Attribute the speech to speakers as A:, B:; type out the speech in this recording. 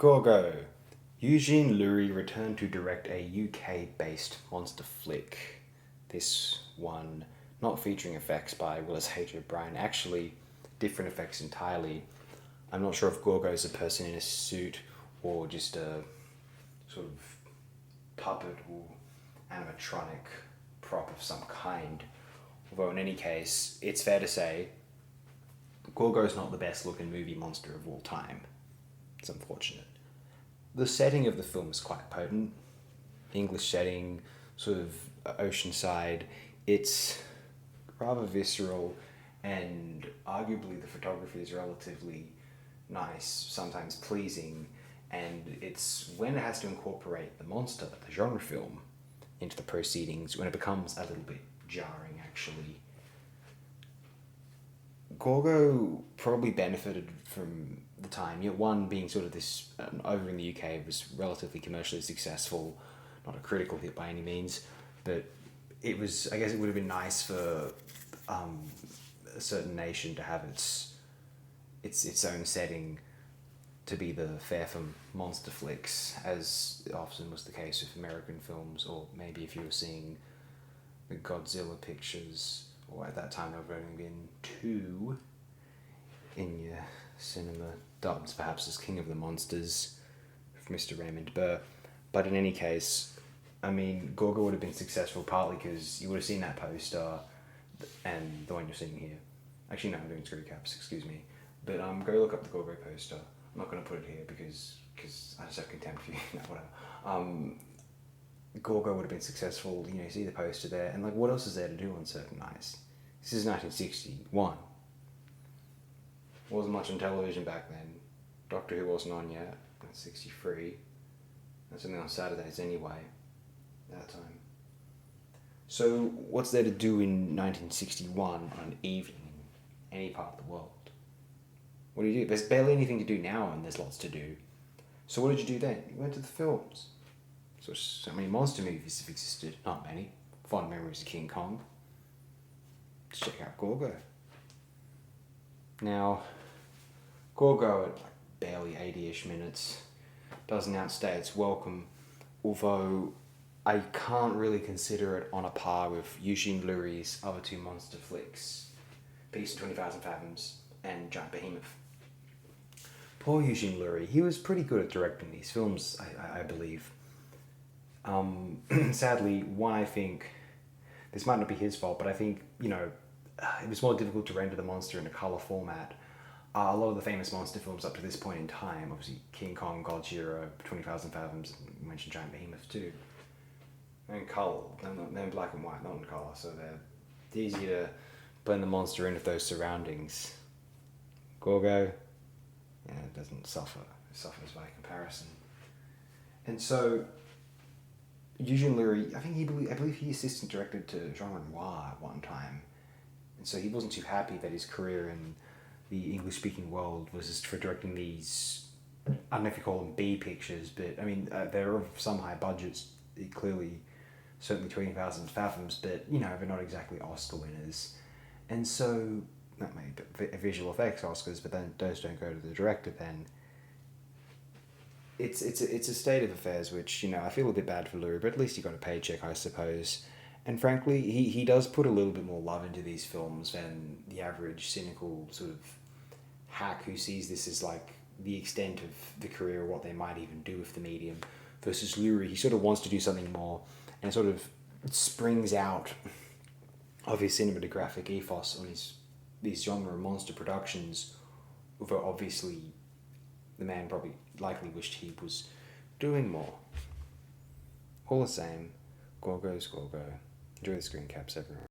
A: Gorgo. Eugène Lourié returned to direct a UK-based monster flick. This one, not featuring effects by Willis H. O'Brien, actually different effects entirely. I'm not sure if Gorgo is a person in a suit or just a sort of puppet or animatronic prop of some kind. Although in any case, it's fair to say Gorgo's not the best looking movie monster of all time. It's unfortunate. The setting of the film is quite potent. English setting, sort of oceanside. It's rather visceral, and arguably the photography is relatively nice, sometimes pleasing, and it's when it has to incorporate the monster, the genre film, into the proceedings, when it becomes a little bit jarring, actually. Gorgo probably benefited from the time. One being sort of this, over in the UK, was relatively commercially successful, not a critical hit by any means, but it was, I guess it would have been nice for a certain nation to have its own setting to be the fare for monster flicks, as often was the case with American films, or maybe if you were seeing the Godzilla pictures, or at that time there would have only been two in your cinema dubs, perhaps as King of the Monsters with Mr. Raymond Burr. But in any case, I mean, Gorgo would have been successful partly because you would have seen that poster and the one you're seeing here. Actually, no, I'm doing screw caps, excuse me. But go look up the Gorgo poster. I'm not going to put it here because I just have contempt for you. No, whatever. Gorgo would have been successful, you see the poster there, and like, what else is there to do on certain nights? This is 1961. Wasn't much on television back then. Doctor Who wasn't on yet. That's 63. That's only on Saturdays anyway, that time. So what's there to do in 1961 on an evening in any part of the world? What do you do? There's barely anything to do now, and there's lots to do. So what did you do then? You went to the films. So many monster movies have existed. Not many. Fond memories of King Kong. Let's check out Gorgo. Now, Gorgo at like barely 80-ish minutes doesn't outstay its welcome, although I can't really consider it on a par with Eugène Lourié's other two monster flicks, Beast of 20,000 Fathoms and Giant Behemoth. Poor Eugène Lourié, he was pretty good at directing these films, I believe. Sadly, one, I think, this might not be his fault, but I think, it was more difficult to render the monster in a colour format. A lot of the famous monster films up to this point in time, obviously King Kong, Godzilla, 20,000 Fathoms, you mentioned Giant Behemoth too, they're in colour, they're in black and white, not in colour, so they're easy to blend the monster in with those surroundings. Gorgo, it doesn't suffer, it suffers by comparison. And so, Eugène Lourié, I believe he assistant directed to Jean Renoir at one time, and so he wasn't too happy that his career in the English-speaking world was just for directing these, I don't know if you call them B pictures, but I mean, they're of some high budgets, clearly, certainly 20,000 Fathoms, but, they're not exactly Oscar winners. And so, not maybe visual effects Oscars, but then those don't go to the director then. It's a state of affairs which, I feel a bit bad for Lourié, but at least he got a paycheck, I suppose. And frankly, he does put a little bit more love into these films than the average cynical sort of hack who sees this as like the extent of the career or what they might even do with the medium. Versus Lourié, he sort of wants to do something more and sort of springs out of his cinematographic ethos on these genre monster productions, although obviously the man probably likely wished he was doing more. All the same, Gorgo's Gorgo. Enjoy the screen caps, everyone.